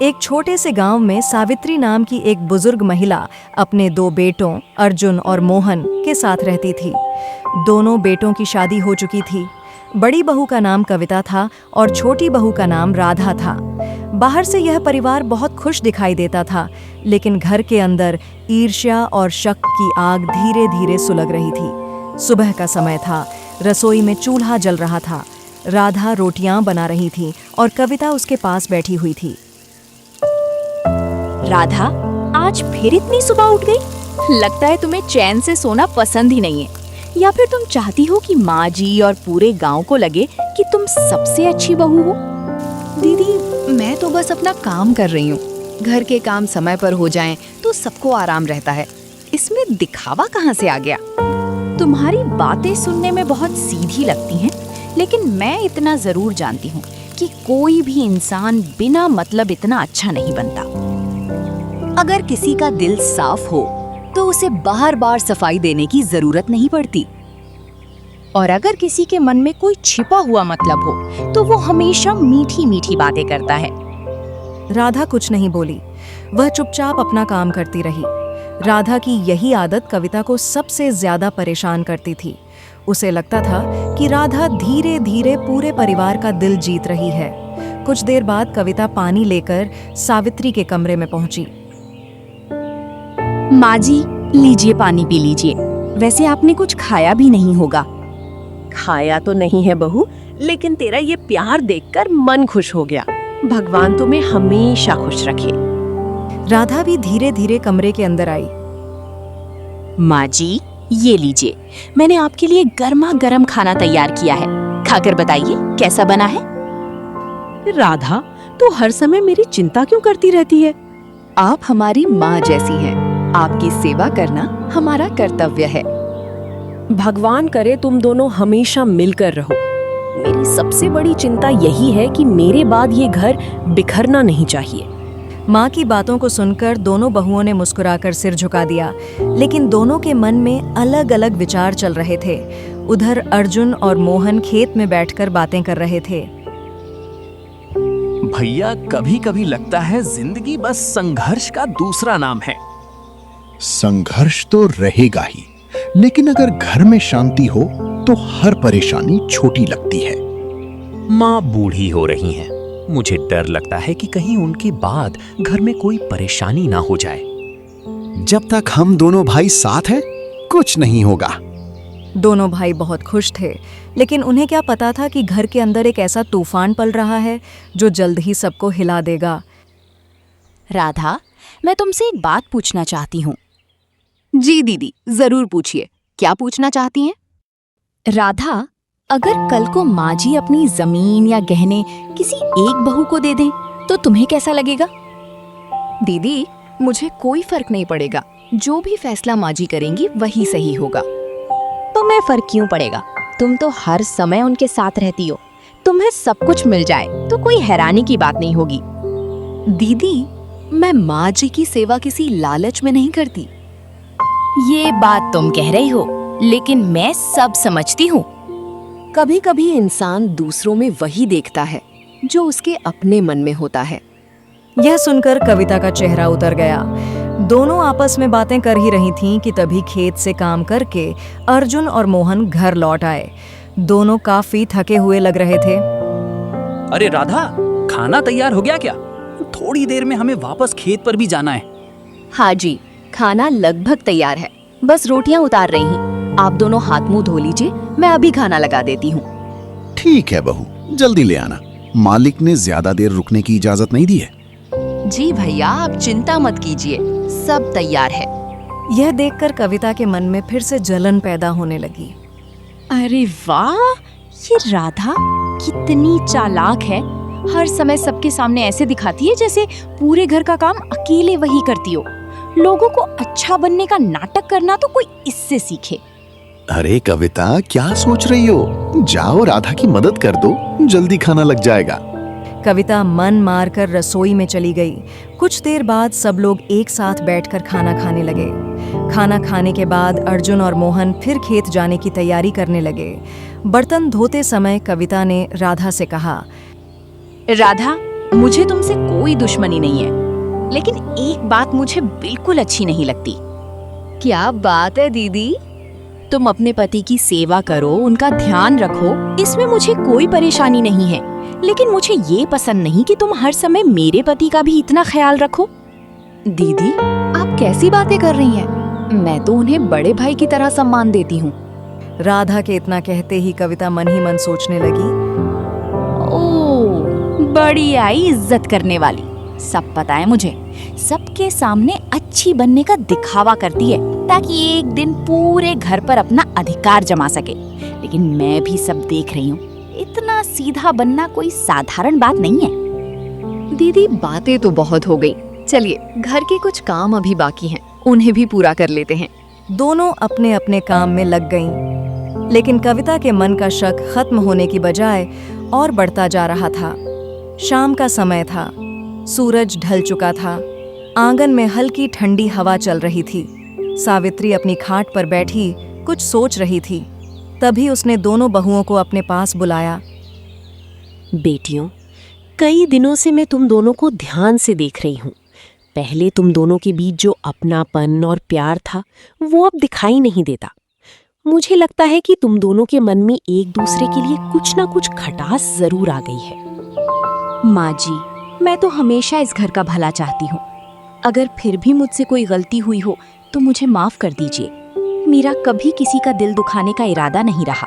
एक छोटे से गांव में सावित्री नाम की एक बुजुर्ग महिला अपने 2 बेटों अर्जुन और मोहन के साथ रहती थी। दोनों बेटों की शादी हो चुकी थी। बड़ी बहू का नाम कविता था और छोटी बहू का नाम राधा था। बाहर से यह परिवार बहुत खुश दिखाई देता था, लेकिन घर के अंदर ईर्ष्या और शक की आग धीरे धीरे सुलग रही थी। सुबह का समय था, रसोई में चूल्हा जल रहा था। राधा रोटियां बना रही थी और कविता उसके पास बैठी हुई थी। राधा, आज फिर इतनी सुबह उठ गई? लगता है तुम्हें चैन से सोना पसंद ही नहीं है, या फिर तुम चाहती हो कि माँ जी और पूरे गांव को लगे कि तुम सबसे अच्छी बहू हो। दीदी, मैं तो बस अपना काम कर रही हूँ। घर के काम समय पर हो जाएं तो सबको आराम रहता है। इसमें दिखावा कहाँ से आ गया? तुम्हारी बातें सुनने में बहुत सीधी लगती हैं, लेकिन मैं इतना जरूर जानती हूँ कि कोई भी इंसान बिना मतलब इतना अच्छा नहीं बनता। अगर किसी का दिल साफ हो तो उसे बार बार सफाई देने की जरूरत नहीं पड़ती। और अगर किसी के मन में कोई छिपा हुआ मतलब हो तो वो हमेशा मीठी मीठी बातें करता है। राधा कुछ नहीं बोली, वह चुपचाप अपना काम करती रही। राधा की यही आदत कविता को सबसे ज्यादा परेशान करती थी। उसे लगता था कि राधा धीरे धीरे पूरे परिवार का दिल जीत रही है। कुछ देर बाद कविता पानी लेकर सावित्री के कमरे में पहुंची। माँ जी, लीजिए पानी पी लीजिए। वैसे आपने कुछ खाया भी नहीं होगा। खाया तो नहीं है बहू, लेकिन तेरा ये प्यार देखकर मन खुश हो गया। भगवान तुम्हें हमेशा खुश रखे। राधा भी धीरे धीरे कमरे के अंदर आई। माँ जी, ये लीजिए, मैंने आपके लिए गर्मा गर्म खाना तैयार किया है। खाकर बताइए कैसा बना है। राधा, तू हर समय मेरी चिंता क्यों करती रहती है? आप हमारी माँ जैसी हैं। आपकी सेवा करना हमारा कर्तव्य है। भगवान करे तुम दोनों हमेशा मिलकर रहो। मेरी सबसे बड़ी चिंता यही है कि मेरे बाद ये घर बिखरना नहीं चाहिए। माँ की बातों को सुनकर दोनों बहुओं ने मुस्कुराकर सिर झुका दिया, लेकिन दोनों के मन में अलग अलग विचार चल रहे थे। उधर अर्जुन और मोहन खेत में बैठकर बातें कर रहे थे। भैया, कभी कभी लगता है जिंदगी बस संघर्ष का दूसरा नाम है। संघर्ष तो रहेगा ही, लेकिन अगर घर में शांति हो तो हर परेशानी छोटी लगती है। माँ बूढ़ी हो रही हैं। मुझे डर लगता है कि कहीं उनके बाद घर में कोई परेशानी ना हो जाए। जब तक हम दोनों भाई साथ हैं, कुछ नहीं होगा। दोनों भाई बहुत खुश थे, लेकिन उन्हें क्या पता था कि घर के अंदर एक ऐसा तूफान पल रहा है जो जल्द ही सबको हिला देगा। राधा, मैं तुमसे एक बात पूछना चाहती हूँ। जी दीदी, जरूर पूछिए। क्या पूछना चाहती हैं? राधा, अगर कल को माँ जी अपनी जमीन या गहने किसी एक बहू को दे दें तो तुम्हें कैसा लगेगा? दीदी, मुझे कोई फर्क नहीं पड़ेगा। जो भी फैसला माँ जी करेंगी वही सही होगा। तुम्हें फर्क क्यों पड़ेगा? तुम तो हर समय उनके साथ रहती हो। तुम्हें सब कुछ मिल जाए तो कोई हैरानी की बात नहीं होगी। दीदी, मैं माँ जी की सेवा किसी लालच में नहीं करती। ये बात तुम कह रही हो, लेकिन मैं सब समझती हूँ। कभी कभी इंसान दूसरों में वही देखता है जो उसके अपने मन में होता है। यह सुनकर कविता का चेहरा उतर गया। दोनों आपस में बातें कर ही रही थीं कि तभी खेत से काम करके अर्जुन और मोहन घर लौट आए। दोनों काफी थके हुए लग रहे थे। अरे राधा, खाना तैयार हो गया क्या? थोड़ी देर में हमें वापस खेत पर भी जाना है। हाँ जी, खाना लगभग तैयार है। बस रोटियां उतार रही हैं। आप दोनों हाथ मुंह धो लीजिए, मैं अभी खाना लगा देती हूँ। ठीक है बहू, जल्दी ले आना। मालिक ने ज्यादा देर रुकने की इजाजत नहीं दी है। जी भैया, आप चिंता मत कीजिए, सब तैयार है। यह देखकर कविता के मन में फिर से जलन पैदा होने लगी। अरे वाह, ये राधा कितनी चालाक है। हर समय सबके सामने ऐसे दिखाती है जैसे पूरे घर का काम अकेले वही करती हो। लोगों को अच्छा बनने का नाटक करना तो कोई इससे सीखे। अरे कविता, क्या सोच रही हो? जाओ राधा की मदद कर दो, जल्दी खाना लग जाएगा। कविता मन मारकर रसोई में चली गई। कुछ देर बाद सब लोग एक साथ बैठकर खाना खाने लगे। खाना खाने के बाद अर्जुन और मोहन फिर खेत जाने की तैयारी करने लगे। बर्तन धोते समय कविता ने राधा से कहा, राधा, मुझे तुमसे कोई कोई दुश्मनी नहीं है, लेकिन एक बात मुझे बिल्कुल अच्छी नहीं लगती। क्या बात है दीदी? तुम अपने पति की सेवा करो, उनका ध्यान रखो, इसमें मुझे कोई परेशानी नहीं है, लेकिन मुझे ये पसंद नहीं कि तुम हर समय मेरे पति का भी इतना ख्याल रखो। दीदी, आप कैसी बातें कर रही हैं? मैं तो उन्हें बड़े भाई की तरह सम्मान देती हूँ। राधा के इतना कहते ही कविता मन ही मन सोचने लगी, ओह, बड़ी आई इज्जत करने वाली। सब पता है मुझे, सबके सामने अच्छी बनने का दिखावा करती है ताकि एक दिन पूरे घर पर अपना अधिकार जमा सके। लेकिन मैं भी सब देख रही हूँ, इतना सीधा बनना कोई साधारण बात नहीं है। दीदी, बातें तो बहुत हो गई। चलिए, घर के कुछ काम अभी बाकी हैं, उन्हें भी पूरा कर लेते हैं। दोनों अपने अपने काम में लग गईं। लेकिन कविता के मन का शक खत्म होने की बजाय और बढ़ता जा रहा था। शाम का समय था, सूरज ढल चुका था। आंगन में हल्की ठंडी हवा चल रही थी। सावित्री अपनी खाट पर बैठी कुछ सोच रही थी। तभी उसने दोनों बहुओं को अपने पास बुलाया। बेटियों, कई दिनों से मैं तुम दोनों को ध्यान से देख रही हूँ। पहले तुम दोनों के बीच जो अपनापन और प्यार था, वो अब दिखाई नहीं देता। मुझे लगता है कि तुम दोनों के मन में एक दूसरे के लिए कुछ ना कुछ खटास जरूर आ गई है। माँ जी, मैं तो हमेशा इस घर का भला चाहती हूँ। अगर फिर भी मुझसे कोई गलती हुई हो तो मुझे माफ कर दीजिए। मेरा कभी किसी का दिल दुखाने का इरादा नहीं रहा।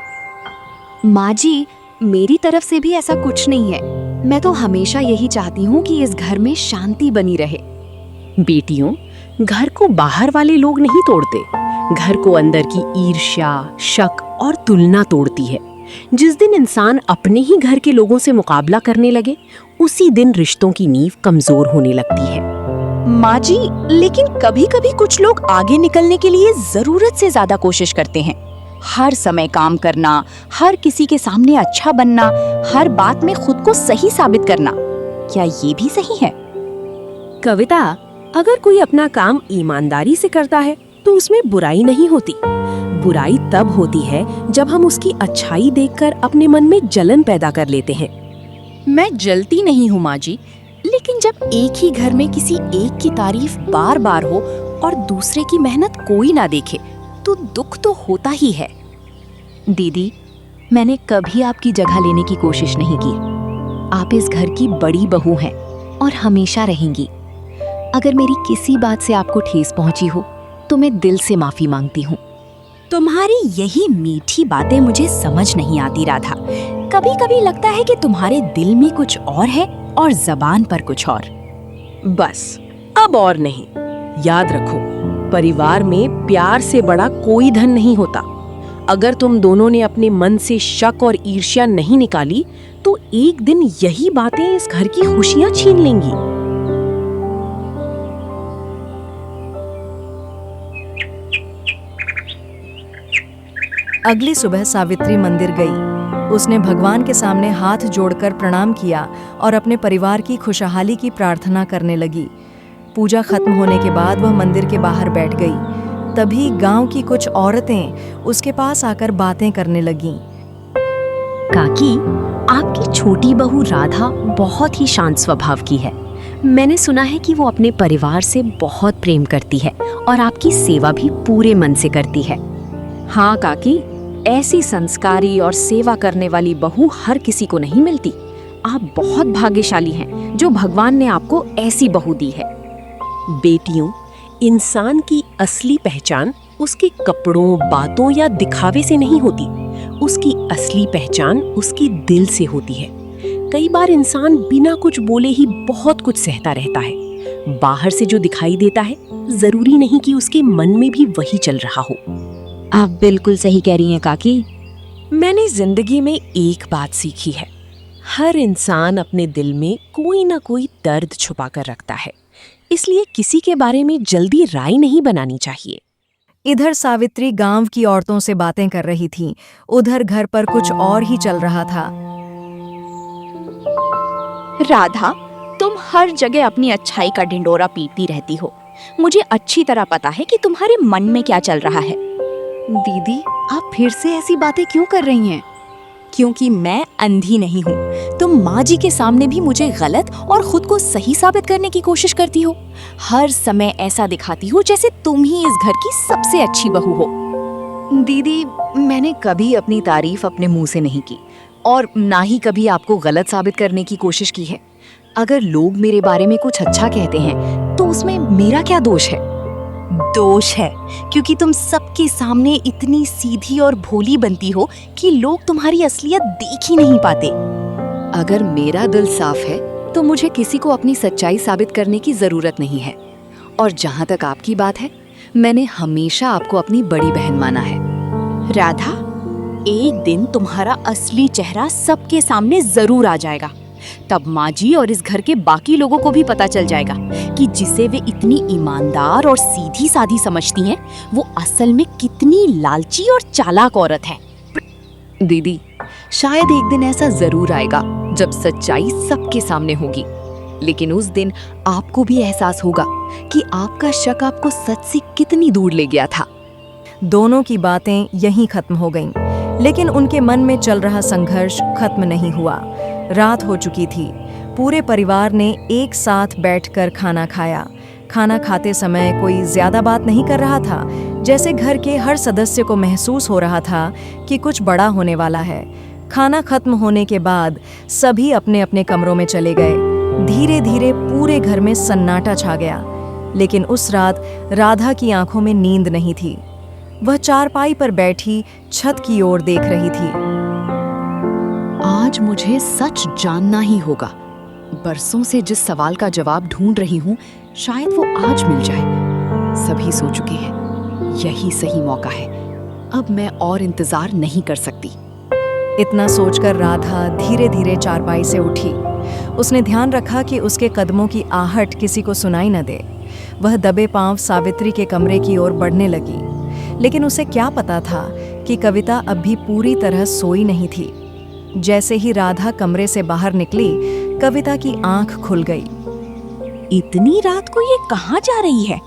माँ जी, मेरी तरफ से भी ऐसा कुछ नहीं है। मैं तो हमेशा यही चाहती हूँ कि इस घर में शांति बनी रहे। बेटियों, घर को बाहर वाले लोग नहीं तोड़ते, घर को अंदर की ईर्ष्या, शक और तुलना तोड़ती है। जिस दिन इंसान अपने ही घर के लोगों से मुकाबला करने लगे, उसी दिन रिश्तों की नींव कमजोर होने लगती है। माँ जी, लेकिन कभी कभी कुछ लोग आगे निकलने के लिए जरूरत से ज्यादा कोशिश करते हैं। हर समय काम करना, हर किसी के सामने अच्छा बनना, हर बात में खुद को सही साबित करना, क्या ये भी सही है? कविता, अगर कोई अपना काम ईमानदारी से करता है तो उसमें बुराई नहीं होती। बुराई तब होती है जब हम उसकी अच्छाई देखकर अपने मन में जलन पैदा कर लेते हैं। मैं जलती नहीं हूँ माँ जी, लेकिन जब एक ही घर में किसी एक की तारीफ बार बार हो और दूसरे की मेहनत कोई ना देखे तो दुख तो होता ही है। दीदी, मैंने कभी आपकी जगह लेने की कोशिश नहीं की। आप इस घर की बड़ी बहू हैं और हमेशा रहेंगी। अगर मेरी किसी बात से आपको ठेस पहुंची हो तो मैं दिल से माफी मांगती हूँ। तुम्हारी यही मीठी बातें मुझे समझ नहीं आती राधा। कभी कभी लगता है कि तुम्हारे दिल में कुछ और है और जबान पर कुछ और। बस, अब और नहीं। याद रखो, परिवार में प्यार से बड़ा कोई धन नहीं होता। अगर तुम दोनों ने अपने मन से शक और ईर्ष्या नहीं निकाली तो एक दिन यही बातें इस घर की खुशियां छीन लेंगी। अगली सुबह सावित्री मंदिर गई। उसने भगवान के सामने हाथ जोड़कर प्रणाम किया और अपने परिवार की खुशहाली की प्रार्थना करने लगी। पूजा खत्म होने के बाद वह मंदिर के बाहर बैठ गई। तभी गांव की कुछ औरतें उसके पास आकर बातें करने लगीं। काकी, आपकी छोटी बहू राधा बहुत ही शांत स्वभाव की है। मैंने सुना है कि वो अपने परिवार से बहुत प्रेम करती है और आपकी सेवा भी पूरे मन से करती है। हाँ काकी, ऐसी संस्कारी और सेवा करने वाली बहू हर किसी को नहीं मिलती। आप बहुत भाग्यशाली हैं जो भगवान ने आपको ऐसी बहू दी है। बेटियों, इंसान की असली पहचान उसके कपड़ों, बातों या दिखावे से नहीं होती। उसकी असली पहचान उसकी दिल से होती है। कई बार इंसान बिना कुछ बोले ही बहुत कुछ सहता रहता है। बाहर से जो दिखाई देता है, जरूरी नहीं कि उसके मन में भी वही चल रहा हो। आप बिल्कुल सही कह रही हैं काकी। मैंने जिंदगी में एक बात सीखी है, हर इंसान अपने दिल में कोई ना कोई दर्द छुपा कर रखता है, इसलिए किसी के बारे में जल्दी राय नहीं बनानी चाहिए। इधर सावित्री गांव की औरतों से बातें कर रही थी, उधर घर पर कुछ और ही चल रहा था। राधा, तुम हर जगह अपनी अच्छाई का ढिंडोरा पीटती रहती हो। मुझे अच्छी तरह पता है कि तुम्हारे मन में क्या चल रहा है। दीदी, आप फिर से ऐसी बातें क्यों कर रही हैं? क्योंकि मैं अंधी नहीं हूँ। तुम माँ जी के सामने भी मुझे गलत और खुद को सही साबित करने की कोशिश करती हो। हर समय ऐसा दिखाती हो जैसे तुम ही इस घर की सबसे अच्छी बहू हो। दीदी, मैंने कभी अपनी तारीफ अपने मुंह से नहीं की और ना ही कभी आपको गलत साबित करने की कोशिश की है। अगर लोग मेरे बारे में कुछ अच्छा कहते हैं तो उसमें मेरा क्या दोष है? दोष है क्योंकि तुम सबके सामने इतनी सीधी और भोली बनती हो कि लोग तुम्हारी असलियत देख ही नहीं पाते। अगर मेरा दिल साफ है तो मुझे किसी को अपनी सच्चाई साबित करने की जरूरत नहीं है। और जहाँ तक आपकी बात है, मैंने हमेशा आपको अपनी बड़ी बहन माना है। राधा, एक दिन तुम्हारा असली चेहरा सबके सामने जरूर आ जाएगा। तब माँ जी और इस घर के बाकी लोगों को भी पता चल जाएगा कि जिसे वे इतनी ईमानदार और सीधी साधी समझती हैं, वो असल में कितनी लालची और चालाक औरत है। दीदी, शायद एक दिन ऐसा जरूर आएगा जब सच्चाई सबके सामने होगी, लेकिन उस दिन आपको भी एहसास होगा कि आपका शक आपको सच से कितनी दूर ले गया था। दोनों की बातें यहीं खत्म हो गईं, लेकिन उनके मन में चल रहा संघर्ष खत्म नहीं हुआ। रात हो चुकी थी। पूरे परिवार ने एक साथ बैठकर खाना खाया। खाना खाते समय कोई ज्यादा बात नहीं कर रहा था, जैसे घर के हर सदस्य को महसूस हो रहा था कि कुछ बड़ा होने वाला है। खाना खत्म होने के बाद सभी अपने अपने कमरों में चले गए। धीरे धीरे पूरे घर में सन्नाटा छा गया, लेकिन उस रात राधा की आंखों में नींद नहीं थी। वह चारपाई पर बैठी छत की ओर देख रही थी। आज मुझे सच जानना ही होगा। बरसों से जिस सवाल का जवाब ढूंढ रही हूँ, शायद वो आज मिल जाए। सभी सो चुके हैं, यही सही मौका है। अब मैं और इंतजार नहीं कर सकती। इतना सोचकर राधा धीरे धीरे चारपाई से उठी। उसने ध्यान रखा कि उसके कदमों की आहट किसी को सुनाई न दे। वह दबे पांव सावित्री के कमरे की ओर बढ़ने लगी, लेकिन उसे क्या पता था कि कविता अब भी पूरी तरह सोई नहीं थी। जैसे ही राधा कमरे से बाहर निकली, कविता की आंख खुल गई। इतनी रात को ये कहाँ जा रही है?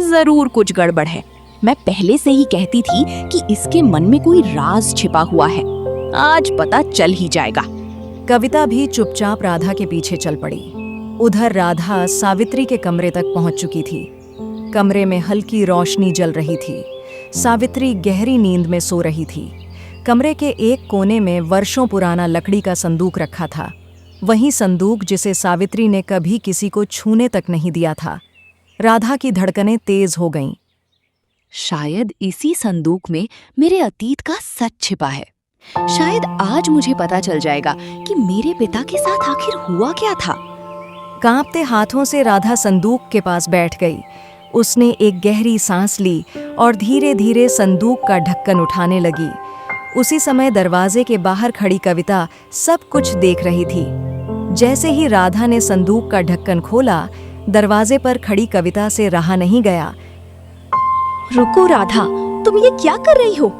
जरूर कुछ गड़बड़ है। मैं पहले से ही कहती थी कि इसके मन में कोई राज छिपा हुआ है। आज पता चल ही जाएगा। कविता भी चुपचाप राधा के पीछे चल पड़ी। उधर राधा सावित्री के कमरे तक पहुंच चुकी थी। कमरे में हल्की रोशनी जल रही थी। सावित्री गहरी नींद में सो रही थी। कमरे के एक कोने में वर्षों पुराना लकड़ी का संदूक रखा था। वही संदूक जिसे सावित्री ने कभी किसी को छूने तक नहीं दिया था। राधा की धड़कनें तेज हो गईं। शायद इसी संदूक में मेरे अतीत का सच छिपा है। शायद आज मुझे पता चल जाएगा कि मेरे पिता के साथ आखिर हुआ क्या था। कांपते हाथों से राधा संदूक के पास बैठ गई। उसने एक गहरी सांस ली और धीरे धीरे संदूक का ढक्कन उठाने लगी। उसी समय दरवाजे के बाहर खड़ी कविता सब कुछ देख रही थी। जैसे ही राधा ने संदूक का ढक्कन खोला, दरवाजे पर खड़ी कविता से रहा नहीं गया। रुको राधा, तुम ये क्या कर रही हो?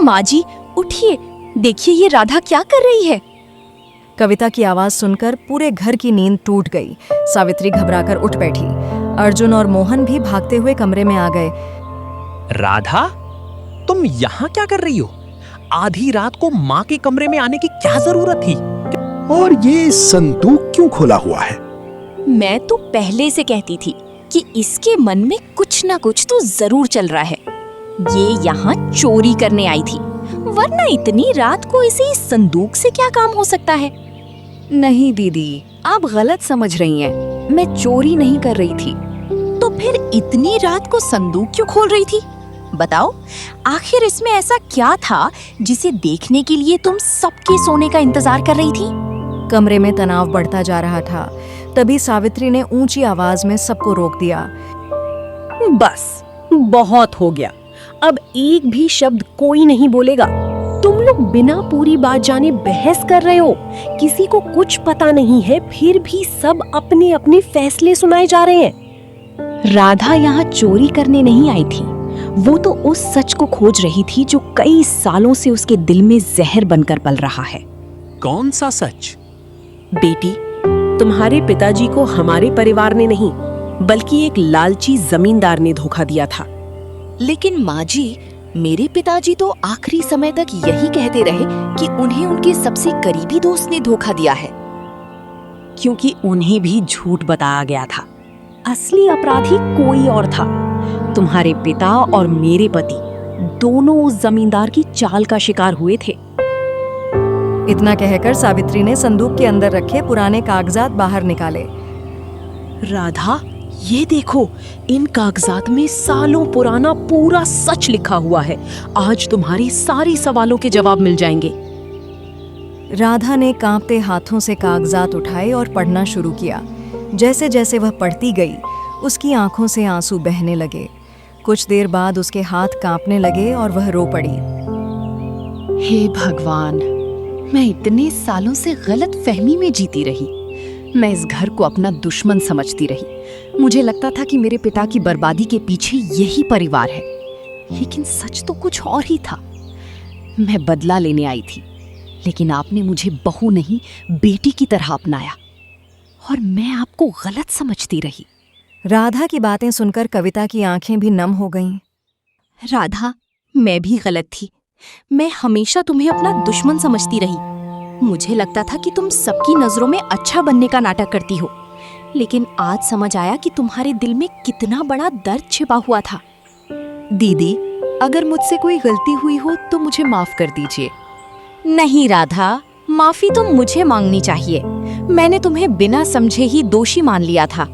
माँ जी, उठिए, देखिए ये राधा क्या कर रही है। कविता की आवाज सुनकर पूरे घर की नींद टूट गई। सावित्री घबराकर उठ बैठी। अर्जुन और मोहन भी भागते हुए कमरे में आ गए। राधा, तुम यहाँ क्या कर रही हो? आधी रात को माँ के कमरे में आने की क्या जरूरत थी? और ये संदूक क्यों खुला हुआ है? मैं तो पहले से कहती थी कि इसके मन में कुछ ना कुछ तो जरूर चल रहा है। ये यहाँ चोरी करने आई थी, वरना इतनी रात को इसे इस संदूक से क्या काम हो सकता है? नहीं दीदी, आप गलत समझ रही हैं। मैं चोरी नहीं कर रही थी। तो फिर इतनी रात को संदूक क्यों खोल रही थी? बताओ, आखिर इसमें ऐसा क्या था जिसे देखने के लिए तुम सबके सोने का इंतजार कर रही थी? कमरे में तनाव बढ़ता जा रहा था। तभी सावित्री ने ऊंची आवाज में सबको रोक दिया। बस, बहुत हो गया। अब एक भी शब्द कोई नहीं बोलेगा। तुम लोग बिना पूरी बात जाने बहस कर रहे हो। किसी को कुछ पता नहीं है, फिर भी सब अपने अपने फैसले सुनाए जा रहे हैं। राधा यहाँ चोरी करने नहीं आई थी। वो तो उस सच को खोज रही थी जो कई सालों से उसके दिल में जहर बनकर पल रहा है। कौन सा सच? बेटी, तुम्हारे पिताजी को हमारे परिवार ने नहीं, बल्कि एक लालची जमींदार ने धोखा दिया था। लेकिन माँ जी, मेरे पिताजी तो आखिरी समय तक यही कहते रहे कि उन्हें उनके सबसे करीबी दोस्त ने धोखा दिया है। क्योंकि उन्हें भी झूठ बताया गया था। असली अपराधी कोई और था। तुम्हारे पिता और मेरे पति दोनों उस जमींदार की चाल का शिकार हुए थे। इतना कहकर सावित्री ने संदूक के अंदर रखे पुराने कागजात बाहर निकाले। राधा, ये देखो, इन कागजात में सालों पुराना पूरा सच लिखा हुआ है। आज तुम्हारी सारी सवालों के जवाब मिल जाएंगे। राधा ने कांपते हाथों से कागजात उठाए और पढ़ना शुरू किया। जैसे जैसे वह पढ़ती गई, उसकी आंखों से आंसू बहने लगे। कुछ देर बाद उसके हाथ कांपने लगे और वह रो पड़ी। हे भगवान, मैं इतने सालों से गलत फहमी में जीती रही। मैं इस घर को अपना दुश्मन समझती रही। मुझे लगता था कि मेरे पिता की बर्बादी के पीछे यही परिवार है, लेकिन सच तो कुछ और ही था। मैं बदला लेने आई थी, लेकिन आपने मुझे बहू नहीं बेटी की तरह अपनाया और मैं आपको गलत समझती रही। राधा की बातें सुनकर कविता की आंखें भी नम हो गईं। राधा, मैं भी गलत थी। मैं हमेशा तुम्हें अपना दुश्मन समझती रही। मुझे लगता था कि तुम सबकी नजरों में अच्छा बनने का नाटक करती हो, लेकिन आज समझ आया कि तुम्हारे दिल में कितना बड़ा दर्द छिपा हुआ था। दीदी, अगर मुझसे कोई गलती हुई हो तो मुझे माफ कर दीजिए। नहीं राधा, माफी तो मुझे मांगनी चाहिए। मैंने तुम्हें बिना समझे ही दोषी मान लिया था।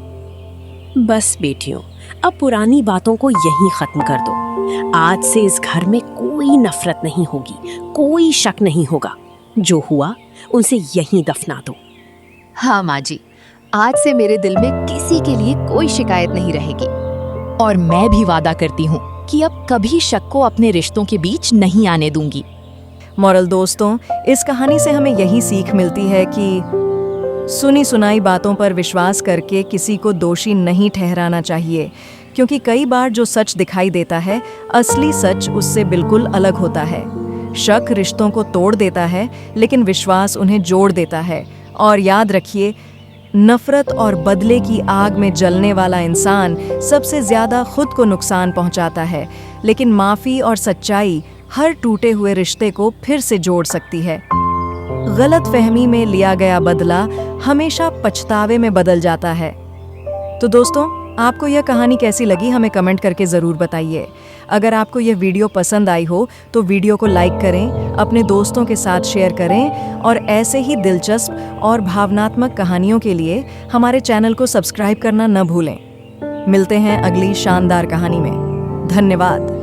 बस बेटियों, अब पुरानी बातों को यहीं खत्म कर दो। आज से इस घर में कोई नफरत नहीं होगी, कोई शक नहीं होगा। जो हुआ उनसे यहीं दफना दो। हाँ माँ जी, आज से मेरे दिल में किसी के लिए कोई शिकायत नहीं रहेगी। और मैं भी वादा करती हूँ कि अब कभी शक को अपने रिश्तों के बीच नहीं आने दूंगी। मॉरल दोस्तों, इस कहानी से हमें यही सीख मिलती है कि सुनी सुनाई बातों पर विश्वास करके किसी को दोषी नहीं ठहराना चाहिए, क्योंकि कई बार जो सच दिखाई देता है, असली सच उससे बिल्कुल अलग होता है। शक रिश्तों को तोड़ देता है, लेकिन विश्वास उन्हें जोड़ देता है। और याद रखिए, नफरत और बदले की आग में जलने वाला इंसान सबसे ज्यादा खुद को नुकसान पहुंचाता है, लेकिन माफी और सच्चाई हर टूटे हुए रिश्ते को फिर से जोड़ सकती है। गलत फहमी में लिया गया बदला हमेशा पछतावे में बदल जाता है। तो दोस्तों, आपको यह कहानी कैसी लगी हमें कमेंट करके ज़रूर बताइए। अगर आपको यह वीडियो पसंद आई हो तो वीडियो को लाइक करें, अपने दोस्तों के साथ शेयर करें और ऐसे ही दिलचस्प और भावनात्मक कहानियों के लिए हमारे चैनल को सब्सक्राइब करना न भूलें। मिलते हैं अगली शानदार कहानी में। धन्यवाद।